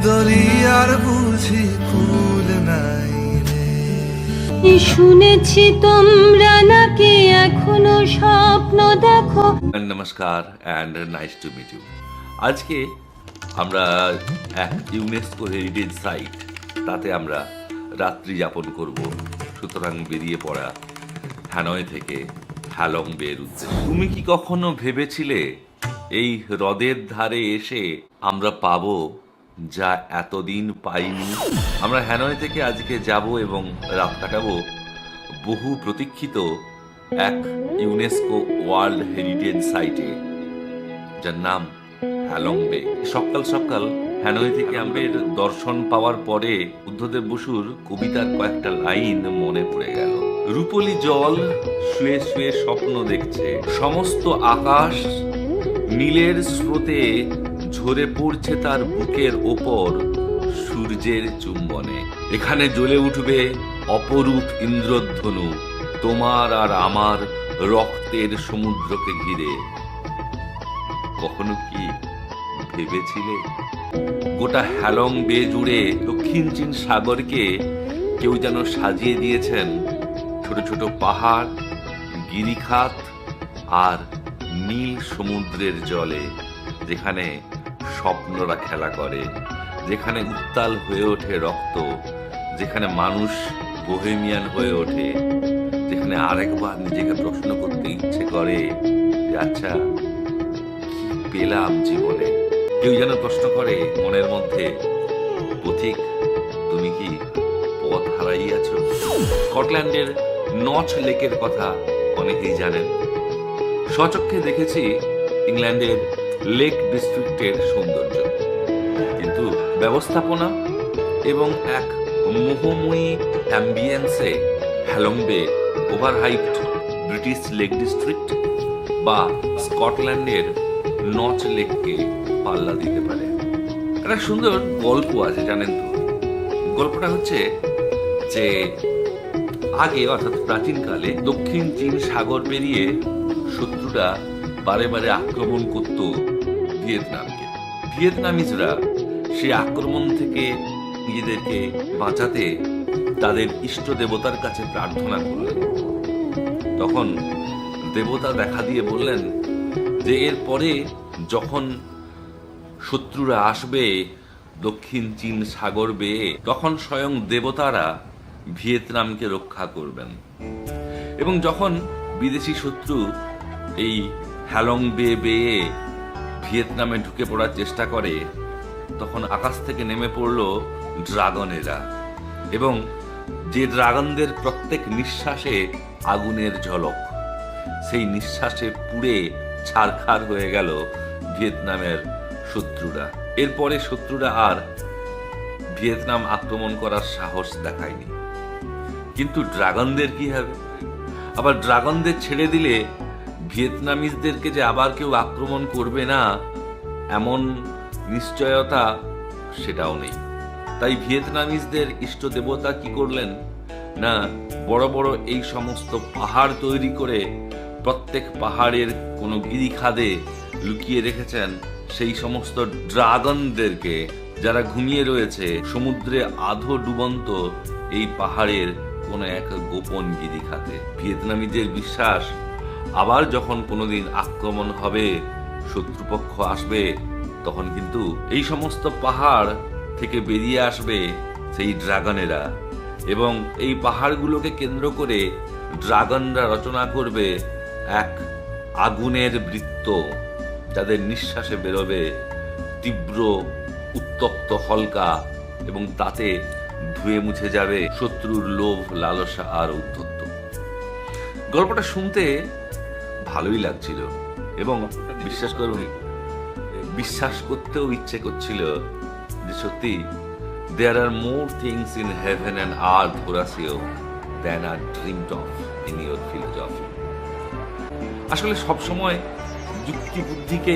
দলিয়ার বুঝি কুল নাই রে। শুনেছি তোমরা নাকি এখনো স্বপ্ন দেখো। নমস্কার and nice to meet you. আজকে আমরা এক ইউনেস্কো হেরিটেজ সাইট, তাতে আমরা রাত্রি যাপন করব। সুতরাং বেরিয়ে পড়া হ্যানয় থেকে হ্যালং বের উদ্দেশ্যে। তুমি কি কখনো ভেবেছিলে এই হ্রদের ধারে এসে আমরা পাবো যা এতদিন পাইনি? আমরা হ্যানয় থেকে আজকে যাব এবং রাত কাটাবো বহু প্রতীক্ষিত এক ইউনেস্কো ওয়ার্ল্ড হেরিটেজ সাইটে, যার নাম হ্যালং বে। সকাল সকাল হ্যানয় থেকে আমাদের দর্শন পাওয়ার পরে বুদ্ধদেব বসুর কবিতার কয়েকটা লাইন মনে পড়ে গেল। রূপলি জল শুয়ে শুয়ে স্বপ্ন দেখছে, সমস্ত আকাশ নীলের স্রোতে ঝরে পড়ছে তার বুকের ওপর সূর্যের চুম্বনে। এখানে জ্বলে উঠবে অপরূপ ইন্দ্রধনু তোমার আর আমার রক্তের সমুদ্রকে ঘিরে। কখনো কি ভেবেছিলে গোটা হ্যালং বে জুড়ে দক্ষিণ চীন সাগরকে কেউ যেন সাজিয়ে দিয়েছেন ছোট ছোট পাহাড়, গিরিখাত আর নীল সমুদ্রের জলে, যেখানে স্বপ্নরা খেলা করে, যেখানে উত্তাল হয়ে ওঠে রক্ত, যেখানে মানুষ বোহেমিয়ান হয়ে ওঠে, যেখানে আরেকবার নিজেকে প্রশ্ন করতে ইচ্ছে করে যে আচ্ছা কি পেলাম জীবনে। কেউ যেন প্রশ্ন করে মনের মধ্যে, পথিক তুমি কি পথ হারাইয়াছ? স্কটল্যান্ডের নচ লেকের কথা অনেকেই জানেন। স্বচক্ষে দেখেছি ইংল্যান্ডের লেক ডিস্ট্রিক্টের সৌন্দর্য, কিন্তু ব্যবস্থাপনা এবং এক মোহময়ী অ্যাম্বিয়েন্সে হ্যালং বে ওভারহাইপড ব্রিটিশ লেক ডিস্ট্রিক্ট বা স্কটল্যান্ডের নচ লেককে পাল্লা দিতে পারে। একটা সুন্দর গল্প আছে, জানেন তো? গল্পটা হচ্ছে যে আগে, অর্থাৎ প্রাচীনকালে, দক্ষিণ চীন সাগর পেরিয়ে শত্রুরা বারে বারে আক্রমণ করত ভিয়েতনামকে। ভিয়েতনামিজরা সেই আক্রমণ থেকে নিজেদেরকে বাঁচাতে তাদের ইষ্ট দেবতার কাছে প্রার্থনা করলেন। তখন দেবতা দেখা দিয়ে বললেন যে এরপরে যখন শত্রুরা আসবে দক্ষিণ চীন সাগর বেয়ে, তখন স্বয়ং দেবতারা ভিয়েতনামকে রক্ষা করবেন। এবং যখন বিদেশি শত্রু এই হ্যালং বে বেয়ে ভিয়েতনামে ঢুকে পড়ার চেষ্টা করে, তখন আকাশ থেকে নেমে পড়ল ড্রাগনেরা, এবং যে ড্রাগনদের প্রত্যেক নিঃশ্বাসে আগুনের ঝলক, সেই নিঃশ্বাসে পুড়ে ছারখার হয়ে গেল ভিয়েতনামের শত্রুরা। এরপরে শত্রুরা আর ভিয়েতনাম আক্রমণ করার সাহস দেখায়নি। কিন্তু ড্রাগনদের কি হবে? আবার ড্রাগনদের ছেড়ে দিলে ভিয়েতনামিজদেরকে যে আবার কেউ আক্রমণ করবে না এমন নিশ্চয়তা সেটাও নেই। তাই ভিয়েতনামিজদের ইষ্ট দেবতা কি করলেন না, বড় বড় এই সমস্ত পাহাড় তৈরি করে প্রত্যেক পাহাড়ের কোনো গিরিখাদে লুকিয়ে রেখেছেন সেই সমস্ত ড্রাগনদেরকে, যারা ঘুমিয়ে রয়েছে সমুদ্রে আধো ডুবন্ত এই পাহাড়ের কোন এক গোপন গিরিখাতে। ভিয়েতনামিদের বিশ্বাস, আবার যখন কোনোদিন আক্রমণ হবে, শত্রুপক্ষ আসবে, তখন কিন্তু এই সমস্ত পাহাড় থেকে বেরিয়ে আসবে সেই ড্রাগনেরা, এবং এই পাহাড়গুলোকে কেন্দ্র করে ড্রাগনরা রচনা করবে এক আগুনের বৃত্ত, যাদের নিঃশ্বাসে বেরোবে তীব্র উত্তপ্ত হলকা, এবং তাতে ধুয়ে মুছে যাবে শত্রুর লোভ, লালসা আর উদ্ধত্ত। গল্পটা শুনতে ভালোই লাগছিল, এবং বিশ্বাস করুন, বিশ্বাস করতেও ইচ্ছে করছিল যে সত্যি there are more things in heaven and earth, Horatio, than are dreamed of in your philosophy. আসলে সবসময় যুক্তি বুদ্ধিকে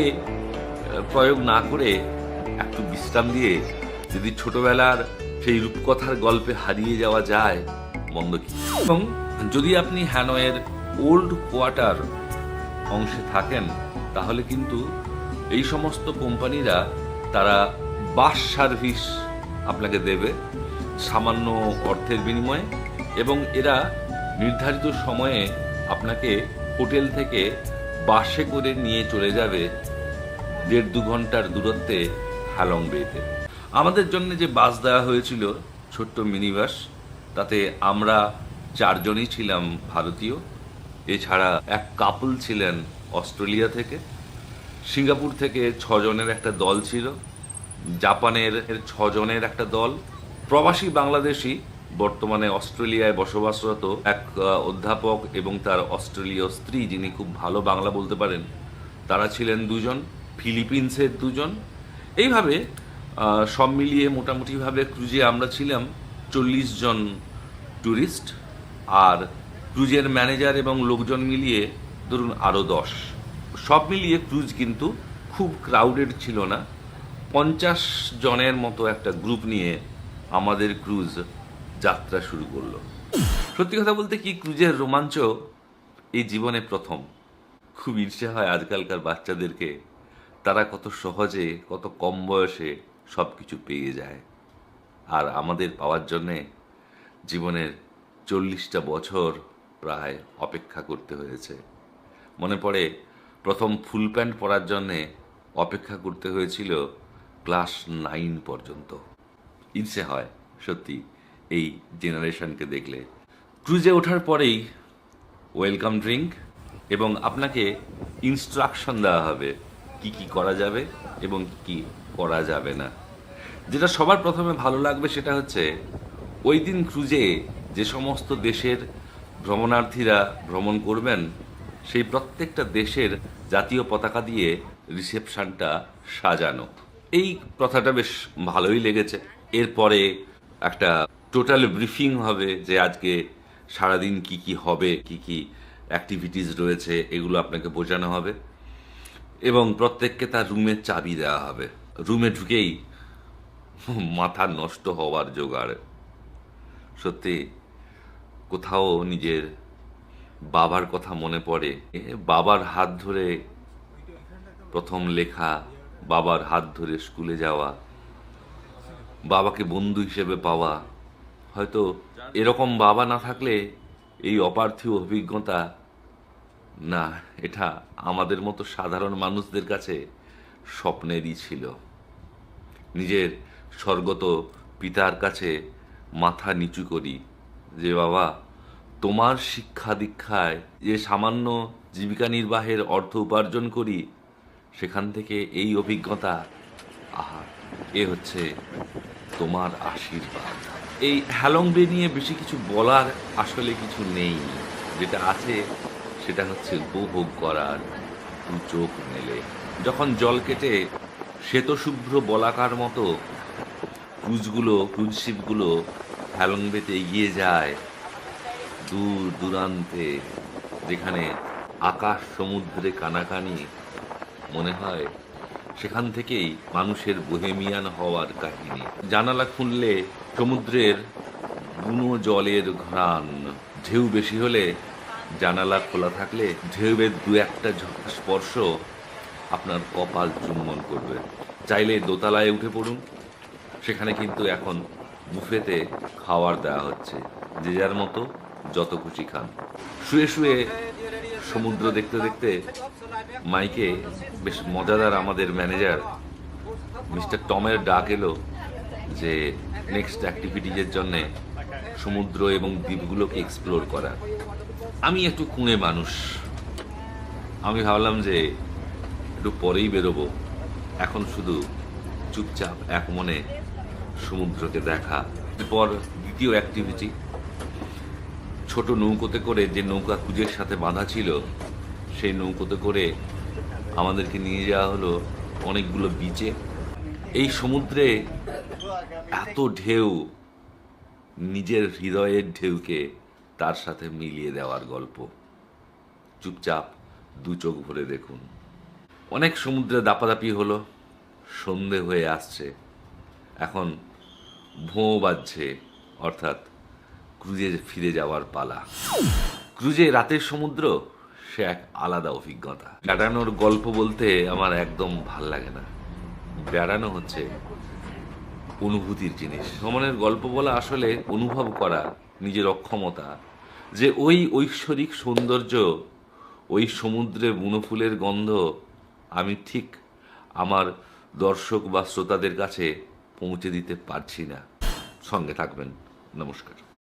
প্রয়োগ না করে একটু বিশ্রাম দিয়ে যদি ছোটবেলার সেই রূপকথার গল্পে হারিয়ে যাওয়া যায়, মন্দ কি? এবং যদি আপনি হ্যানয়ের ওল্ড কোয়ার্টার অংশে থাকেন, তাহলে কিন্তু এই সমস্ত কোম্পানিরা তারা বাস সার্ভিস আপনাকে দেবে সামান্য অর্থের বিনিময়ে, এবং এরা নির্ধারিত সময়ে আপনাকে হোটেল থেকে বাসে করে নিয়ে চলে যাবে 1.5-2 ঘন্টার দূরত্বে হ্যালং বেতে। আমাদের জন্য যে বাস দেওয়া হয়েছিল, ছোট্ট মিনি বাস, তাতে আমরা 4 জনই ছিলাম ভারতীয়, এছাড়া এক কাপল ছিলেন অস্ট্রেলিয়া থেকে, সিঙ্গাপুর থেকে 6 জনের একটা দল ছিল, জাপানের 6 জনের একটা দল, প্রবাসী বাংলাদেশি বর্তমানে অস্ট্রেলিয়ায় বসবাসরত এক অধ্যাপক এবং তার অস্ট্রেলীয় স্ত্রী, যিনি খুব ভালো বাংলা বলতে পারেন, তারা ছিলেন 2 জন, ফিলিপিন্সের 2 জন। এইভাবে সব মিলিয়ে মোটামুটিভাবে ক্রুজে আমরা ছিলাম 40 জন ট্যুরিস্ট, আর ক্রুজের ম্যানেজার এবং লোকজন মিলিয়ে ধরুন আরও 10। সব মিলিয়ে ক্রুজ কিন্তু খুব ক্রাউডেড ছিল না। 50 জনের মতো একটা গ্রুপ নিয়ে আমাদের ক্রুজ যাত্রা শুরু করলো। সত্যি কথা বলতে কি, ক্রুজের রোমাঞ্চ এই জীবনে প্রথম। খুব ঈর্ষা হয় আজকালকার বাচ্চাদেরকে, তারা কত সহজে কত কম বয়সে সব কিছু পেয়ে যায়, আর আমাদের পাওয়ার জন্যে জীবনের 40টা বছর প্রায় অপেক্ষা করতে হয়েছে। মনে পড়ে প্রথম ফুল প্যান্ট পরার জন্যে অপেক্ষা করতে হয়েছিল ক্লাস 9 পর্যন্ত। ঈর্ষে হয় সত্যি এই জেনারেশনকে দেখলে। ক্রুজে ওঠার পরেই ওয়েলকাম ড্রিঙ্ক, এবং আপনাকে ইনস্ট্রাকশন দেওয়া হবে কি কি করা যাবে এবং কি করা যাবে না। যেটা সবার প্রথমে ভালো লাগবে সেটা হচ্ছে ওই দিন ক্রুজে যে সমস্ত দেশের ভ্রমণার্থীরা ভ্রমণ করবেন, সেই প্রত্যেকটা দেশের জাতীয় পতাকা দিয়ে রিসেপশনটা সাজানো। এই প্রথাটা বেশ ভালোই লেগেছে। এরপরে একটা টোটাল ব্রিফিং হবে যে আজকে সারাদিন কি কি হবে, কি কি অ্যাক্টিভিটিস রয়েছে, এগুলো আপনাকে বোঝানো হবে, এবং প্রত্যেককে তার রুমের চাবি দেওয়া হবে। রুমে ঢুকেই মাথা নষ্ট হওয়ার জোগাড়। সত্যি কোথাও নিজের বাবার কথা মনে পড়ে। বাবার হাত ধরে প্রথম লেখা, বাবার হাত ধরে স্কুলে যাওয়া, বাবাকে বন্ধু হিসেবে পাওয়া। হয়তো এরকম বাবা না থাকলে এই অপার্থিব অভিজ্ঞতা না, এটা আমাদের মতো সাধারণ মানুষদের কাছে স্বপ্নেরই ছিল। নিজের স্বর্গত পিতার কাছে মাথা নিচু করি যে বাবা, তোমার শিক্ষা দীক্ষায় যে সামান্য জীবিকা নির্বাহের অর্থ উপার্জন করি, সেখান থেকে এই অভিজ্ঞতা, আহা, এ হচ্ছে তোমার আশীর্বাদ। এই হ্যালং বে নিয়ে বেশি কিছু বলার আসলে কিছু নেই। যেটা আছে সেটা হচ্ছে উপভোগ করার, চোখ মেলে। যখন জল কেটে শ্বেতশুভ্র বলাকার মতো ক্রুজ শিপগুলো হ্যালং বেতে এগিয়ে যায় দূর দূরান্তে, যেখানে আকাশ সমুদ্রে কানাকানি, মনে হয় সেখান থেকেই মানুষের বোহেমিয়ান হওয়ার কাহিনী। জানালা খুললে সমুদ্রের বুনো জলের ঘ্রাণ, ঢেউ বেশি হলে, জানালা খোলা থাকলে ঢেউয়ের 2-1টা স্পর্শ আপনার কপাল চুম্বন করবে। চাইলে দোতলায় উঠে পড়ুন, সেখানে কিন্তু এখন বুফেতে খাবার দেওয়া হচ্ছে, যে যার মতো যত খুশি খান। শুয়ে শুয়ে সমুদ্র দেখতে দেখতে মাইকে বেশ মজাদার আমাদের ম্যানেজার মিস্টার টমের ডাক এলো যে নেক্সট অ্যাক্টিভিটিজের জন্যে সমুদ্র এবং দ্বীপগুলোকে এক্সপ্লোর করা। আমি একটু কুঁড়ে মানুষ, আমি ভাবলাম যে একটু পরেই বেরোবো, এখন শুধু চুপচাপ এক মনে সমুদ্রকে দেখা। এরপর দ্বিতীয় অ্যাক্টিভিটি, ছোট নৌকোতে করে, যে নৌকা ক্রুজের সাথে বাঁধা ছিল, সেই নৌকোতে করে আমাদেরকে নিয়ে যাওয়া হলো অনেকগুলো বিচে। এই সমুদ্রে এত ঢেউ, নিজের হৃদয়ের ঢেউকে তার সাথে মিলিয়ে দেওয়ার গল্প। চুপচাপ 2 চোখ ভরে দেখুন। অনেক সমুদ্রে দাপাদাপি হলো, সন্ধে হয়ে আসছে, এখন ভোঁ বাজছে, অর্থাৎ ক্রুজে ফিরে যাওয়ার পালা। ক্রুজে রাতের সমুদ্র সে এক আলাদা অভিজ্ঞতা। বেড়ানোর গল্প বলতে আমার একদম ভাল লাগে না। বেড়ানো হচ্ছে অনুভূতির জিনিস। ভ্রমণের গল্প বলা আসলে অনুভব করা নিজের অক্ষমতা, যে ওই ঐশ্বরিক সৌন্দর্য, ওই সমুদ্রে বুনোফুলের গন্ধ আমি ঠিক আমার দর্শক বা শ্রোতাদের কাছে পৌঁছে দিতে পারছি না। সঙ্গে থাকবেন। নমস্কার।